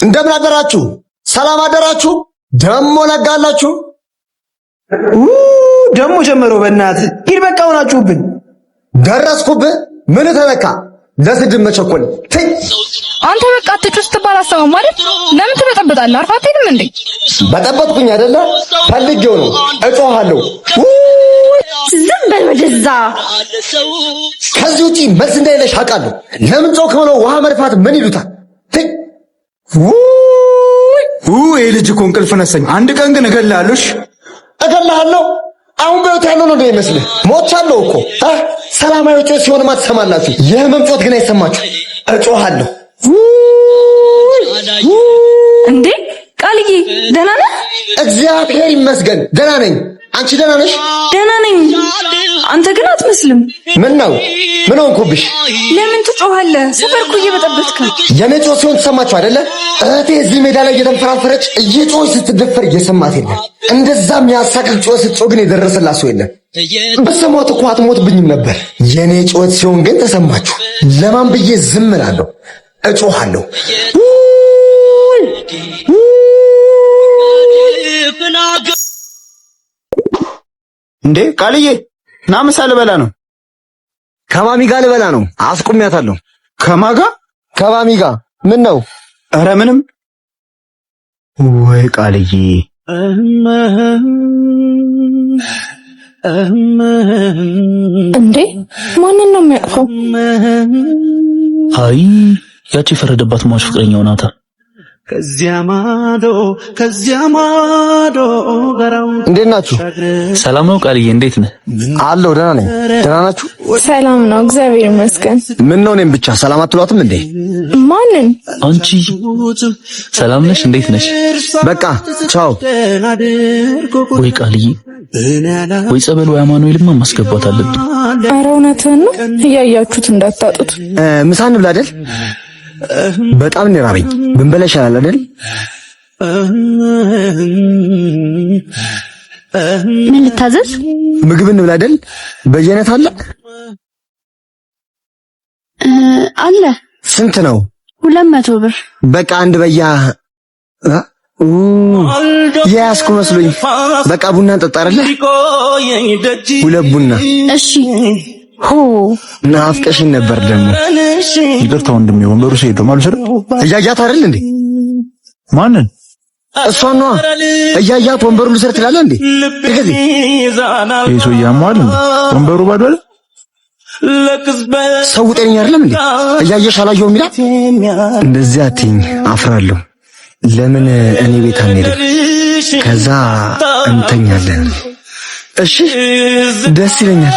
እንደምን አደራችሁ? ሰላም አደራችሁ? ደሞ ነጋላችሁ? ደሞ ጀመረው። በእናትህ ሂድ፣ በቃ ሆናችሁብን። ደረስኩብህ። ምን ተነካ? ለስድብ መቸኮል። አንተ በቃ አትጩስ ትባል አሰማም ማለት ለምን ትበጠብጣለህ? አርፋ አትሄድም እንዴ? በጠበጥኩኝ አይደለ? ፈልጌው ነው። እጮሃለሁ። ዝም በል ወደዛ። ከዚህ ውጪ መልስ እንደሌለሽ አውቃለሁ። ለምን ጮክ ብለው ውሃ መድፋት ምን ይሉታል? ይሄ ልጅ እኮ እንቅልፍ ነሰኝ። አንድ ቀን ግን እገልሃለሁ። እገልሃለሁ። አሁን በህይወት ያለው ነው እንደሚመስልህ? ሞቻለሁ እኮ። ሰላማዊ ጮህ ሲሆንማ ትሰማላችሁ። የህመም ጮት ግን አይሰማችሁ። እጮሃለሁ። እንዴ ቃልዬ ደህና ነህ? እግዚአብሔር ይመስገን ደህና ነኝ። አንቺ ደህና ነሽ? ደህና ነኝ። አንተ ግን አትመስልም። ምን ነው? ምን ሆንኩብሽ? ለምን ትጮሃለህ? ሰፈርኩ እየበጠበጥክ። የኔ ጮህ ሲሆን ተሰማችሁ አይደለ? እህቴ እዚህ ሜዳ ላይ እየተንፈራፈረች እየጮህ ስትደፈር እየሰማት የለም። እንደዛም ያሳቅቅ ጮህ ስትጮህ ግን የደረሰላት ሰው የለም። በሰማት እኮ አትሞትብኝም ነበር። የኔ ጮህ ሲሆን ግን ተሰማችሁ። ለማን ብዬ ዝም እላለሁ? እጮሃለሁ። እንዴ ቃልዬ ና ምሳ ልበላ ነው። ከማሚ ጋር ልበላ ነው። አስቁሚያታለሁ። ከማጋ? ከማሚ ጋር። ምን ነው? ኧረ ምንም። ወይ ቃልዬ እንዴ ማንን ነው የሚያቅፈው? አይ ያቺ የፈረደባት ሟች ፍቅረኛው ናታ። ከዚያ ማዶ ጋራው። እንዴት ናችሁ? ሰላም ነው ቃልዬ፣ እንዴት ነህ? አለሁ ደህና ነኝ። ደህና ናችሁ? ሰላም ነው እግዚአብሔር ይመስገን። ምን ነው እኔም ብቻ ሰላም አትሏትም እንዴ? ማንን? አንቺ ሰላም ነሽ? እንዴት ነሽ? በቃ ቻው። ወይ ቃልዬ፣ ወይ ጸበል ወይ አማኑኤልማ ማስገባት አለብን። ኧረ እውነትህን ነው። እያያችሁት እንዳታጡት። ምሳ እንብላ አይደል? በጣም ነው ራበኝ። ብንበላ ይሻላል አይደል? ምን ልታዘዝ? ምግብ እንብላ አይደል? በየአይነት አለ አለ። ስንት ነው? 200 ብር። በቃ አንድ በያ ያስኩ መስሎኝ። በቃ ቡና እንጠጣ አይደል? 2 ቡና። እሺ። ናፍቀሽኝ ነበር ደግሞ። ይቅርታ ወንድሜ፣ ወንበሩ ሲሄድ ማለት ነው። እያያት አይደል እንዴ? ማንን? እሷን ነዋ። እያያት ወንበሩ ልስር ትላለህ እንዴ? እገዚ ይሄ ሰው ያሟል እንዴ? ወንበሩ ባዶ አይደል? ሰው ጤነኛ አይደለም እንዴ? እያየሽ አላየው የሚላት እንደዚህ አትይኝ፣ አፍራለሁ። ለምን እኔ ቤት አንሄድም? ከዛ እንተኛለን። እሺ ደስ ይለኛል።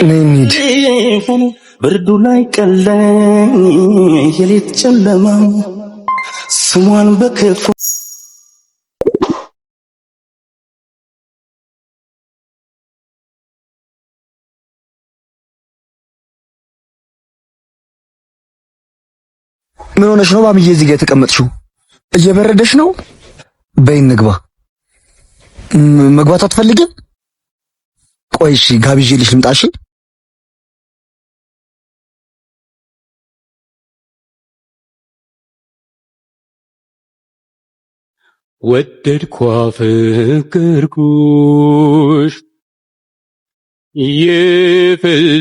ነይ እንሂድ። ብርዱ ላይ ቀለኝ የሌት ጨለማ ስሟን በክፉ ምን ሆነሽ ነው ማሚዬ እዚህ ጋር የተቀመጥሽው? እየበረደሽ ነው? በይ እንግባ። መግባት አትፈልጊም? ቆይ እሺ ጋብዤልሽ ልምጣ። እሺ ወደድኳ ፍቅርኩሽ የፈለገው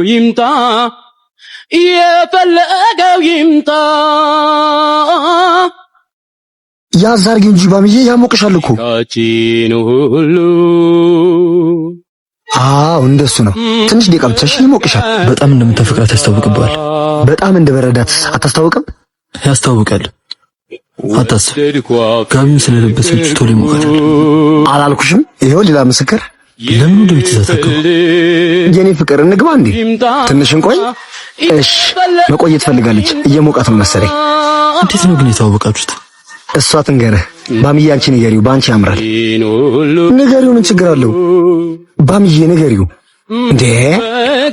ይምጣ ያዝ አድርጊው እንጂ ባምዬ ያሞቅሻል እኮ። አዎ እንደሱ ነው። ትንሽ ደቂቃ ብቻ እሺ፣ ይሞቅሻል። በጣም እንደምታፈቅራት ያስታውቅብሃል። በጣም እንደበረዳት አታስታውቅም? ያስታውቃል። አታስብ፣ ጋቢውን ስለለበሰች ቶሎ ይሞቃል። አላልኩሽም? ይሄው ሌላ ምስክር። ለምን ወደ ቤት ተዛተከው? የኔ ፍቅር እንግባ እንዴ? ትንሽ እንቆይ። እሺ መቆየት ፈልጋለች። እየሞቃት ነው መሰለኝ። እንዴት ነው ግን የተዋወቃችሁት? እሷ ትንገርህ። ባምዬ አንቺ ንገሪው፣ ባንቺ ያምራል። ንገሪው፣ ምን ችግር አለው? ባምዬ ንገሪው። እንዴ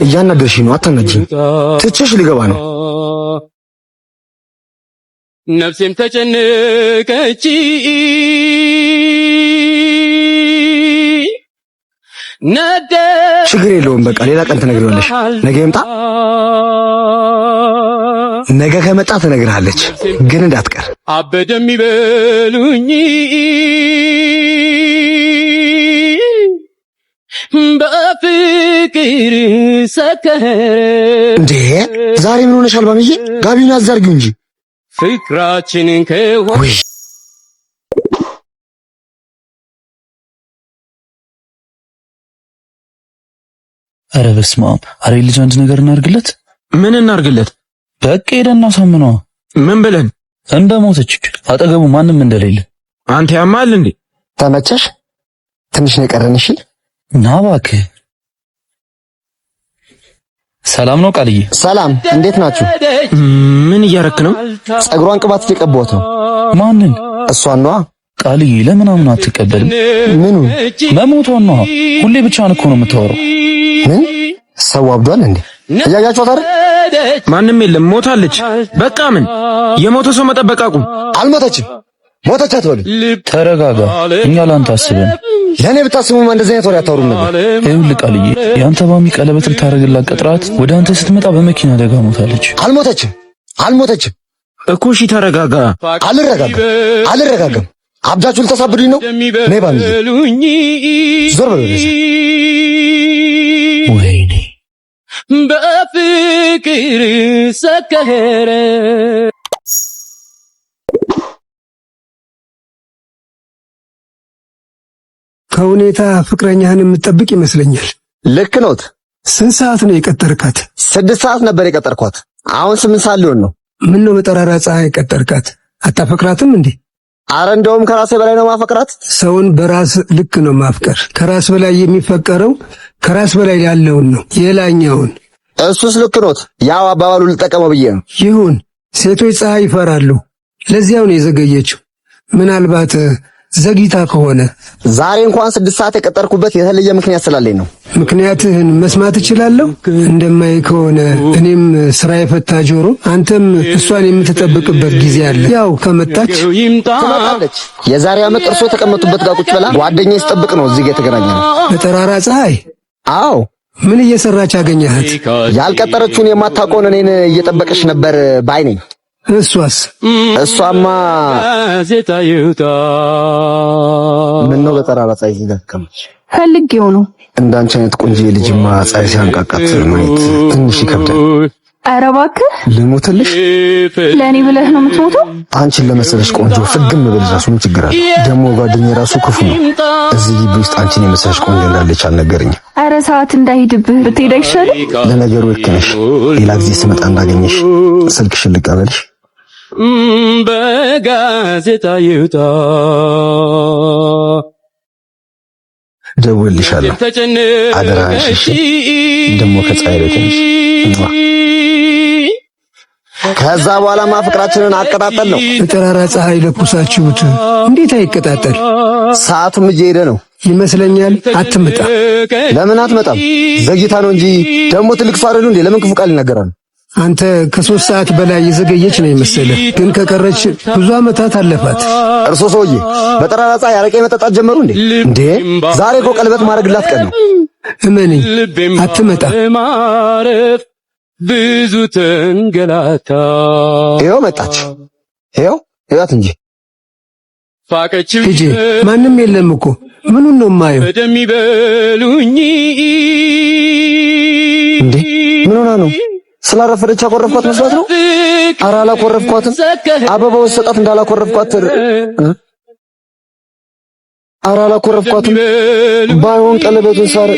እያናደርሽ ነው። አታናጂኝ። ትቼሽ ልገባ ነው። ነፍሴም ተጨነቀች ችግር የለውም። በቃ ሌላ ቀን ትነግሪዋለሽ። ነገ ይምጣ። ነገ ከመጣ ትነግርሃለች፣ ግን እንዳትቀር። አበደም ይበሉኝ በፍቅር ሰከረ። እንዴ ዛሬ ምን ሆነሻል ባምዬ? ጋቢውን አዛርጊው እንጂ ፍቅራችንን ውይ ኧረ በስመ አብ! ኧረ ልጅ አንድ ነገር እናርግለት። ምን እናርግለት? በቃ ሄደና ሳምነዋ። ምን ብለን? እንደሞተች አጠገቡ ማንም እንደሌለ። አንተ ያማል እንዴ? ተመቸሽ? ትንሽ ነው የቀረንሽ። ና እባክህ። ሰላም ነው ቃልዬ? ሰላም፣ እንዴት ናችሁ? ምን እያረክ ነው? ጸጉሯን ቅባት እየቀባሁት ነው። ማንን? እሷን ነዋ። ቃልዬ ለምን አሁን አትቀበልም? ምኑ? መሞቷን ነዋ። ሁሌ ብቻህን እኮ ነው የምታወራው። ምን ሰው አብዷል እንዴ? እያያችኋት አይደል? ማንም የለም፣ ሞታለች። በቃ ምን የሞተ ሰው መጠበቅ አቁም። አልሞተችም። ሞተች አትበሉ። ተረጋጋ። እኛ ላንተ አስበን። ለኔ ብታስቡማ እንደዚህ አይነት ወሬ አታወሩም ነበር። ይኸውልህ ቃልዬ፣ ያንተ ባሚ ቀለበት ልታረግላት ቀጥራት ወደ አንተ ስትመጣ በመኪና አደጋ ሞታለች። አልሞተችም እኮ። እሺ ተረጋጋ። አልረጋጋም። አብዳችሁ ልታሳብዱኝ ነው? ነይ ባሚ፣ ዞር በል ወደዛ። ወይኔ በፍቅር ሰከረ። ከሁኔታ ፍቅረኛህን የምትጠብቅ ይመስለኛል። ልክ ኖት። ስንት ሰዓት ነው የቀጠርካት? 6 ሰዓት ነበር የቀጠርኳት። አሁን 8 ሰዓት ሊሆን ነው። ምን ነው በጠራራ ፀሐይ ቀጠርካት? አታፈቅራትም እንዴ? አረ እንደውም ከራሴ በላይ ነው ማፈቅራት። ሰውን በራስ ልክ ነው ማፍቀር። ከራስ በላይ የሚፈቀረው ከራስ በላይ ያለውን ነው፣ የላኛውን። እሱስ ልክ ኖት። ያው አባባሉ ልጠቀመው ብዬ ነው። ይሁን። ሴቶች ፀሐይ ይፈራሉ። ለዚያው ነው የዘገየችው። ምናልባት ዘግይታ ከሆነ ዛሬ እንኳን 6 ሰዓት የቀጠርኩበት የተለየ ምክንያት ስላለኝ ነው። ምክንያትህን መስማት እችላለሁ? እንደማይ ከሆነ እኔም ስራ የፈታ ጆሮ፣ አንተም እሷን የምትጠብቅበት ጊዜ አለ። ያው ከመጣች ትመጣለች። የዛሬ ዓመት እርሶ የተቀመጡበት ጋር ቁጭ ብላ ጓደኛዬ ስጠብቅ ነው እዚህ ጋር የተገናኘነው። በጠራራ ፀሐይ? አዎ። ምን እየሰራች አገኘሃት? ያልቀጠረችውን የማታውቀውን እኔን እየጠበቀች ነበር ባይ ነኝ። እሷማ ዜታዩታ ምን ነው በጠራራ ፀሐይ ሲደከመች ፈልጌው ነው። እንዳንቺ አይነት ቆንጆ ልጅማ ፀሐይ ሲያንቃቃት ማየት ትንሽ ይከብዳል። ኧረ እባክህ ልሞትልሽ? ለእኔ ብለህ ነው የምትሞተው? አንቺን ለመሰለሽ ቆንጆ ፍግም ብል ራሱ ምን ችግር አለ? ደግሞ ጓደኛዬ ራሱ ክፉ ነው። እዚህ ግቢ ውስጥ አንቺን የመሰለሽ ቆንጆ እንዳለች አልነገረኝም። ኧረ ሰዓት እንዳይሄድብህ ብትሄድ አይሻልም? ለነገሩ ልክ ነሽ። ሌላ ጊዜ ስመጣ እንዳገኘሽ ስልክሽን ልቀበልሽ? በጋዜጣ ይውጣ ደውልልሻለሁ። አደራሽ። ደግሞ ከፀሐይ በትንሽ ከዛ በኋላ ፍቅራችንን አቀጣጠል ነው። በጠራራ ፀሐይ ለኩሳችሁት እንዴት አይቀጣጠል? ሰዓቱም እየሄደ ነው ይመስለኛል። አትመጣ። ለምን አትመጣም? ዘግይታ ነው እንጂ ደግሞ ትልቅ ሰው አይደሉ እንዴ? ለምን ክፉ ቃል ይናገራሉ? አንተ ከ3 ሰዓት በላይ የዘገየች ነው የመሰለ፣ ግን ከቀረች ብዙ ዓመታት አለፋት። እርሶ ሰውዬ በጠራራ ፀሐይ አረቄ መጠጣት ጀመሩ እንዴ? ዛሬ እኮ ቀለበት ማድረግላት ቀን ነው። እመነኝ፣ አትመጣ። ብዙ ተንገላታ። ይኸው መጣች። ይኸዋት እንጂ ሂጂ። ማንም የለም እኮ ምኑን ነው የማየው? እንደሚበሉኝ እንዴ ምን ሆና ነው? ስላረፈደች አኮረፍኳት መስሏት ነው? ኧረ አላኮረፍኳትም። አበባው ሰጣት እንዳላኮረፍኳት። ኧረ አላኮረፍኳትም። ባይሆን ቀለበቱን ሳረ